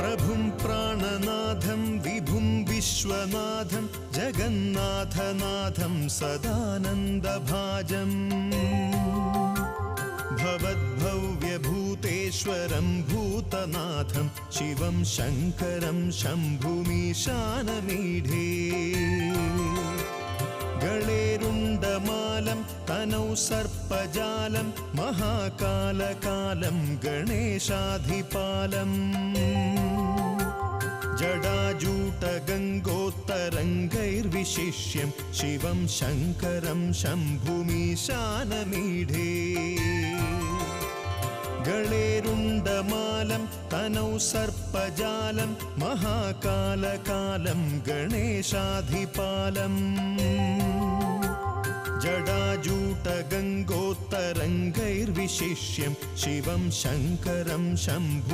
प्रभुं प्राणनाथं विभुं विश्वनाथं जगन्नाथनाथं सदानन्दभाजम् भवद्भव्यभूतेश्वरं भूतनाथं शिवं शङ्करं शम्भुमीशानमीढे गळेरुण्डमालं तनौ सर्पजालं महाकालकालं गणेशाधिपालम् जडाजूटगङ्गोत्तरङ्गैर्विशिष्यं शिवं शङ्करं शम्भुमीशानमीढे गळेरुण्डमालं तनौ सर्पजालं महाकालकालं गणेशाधिपालम् जडाजूटगङ्गोत्तरङ्गैर्विशिष्यं शिवं शङ्करं शम्भुमीशानमीढे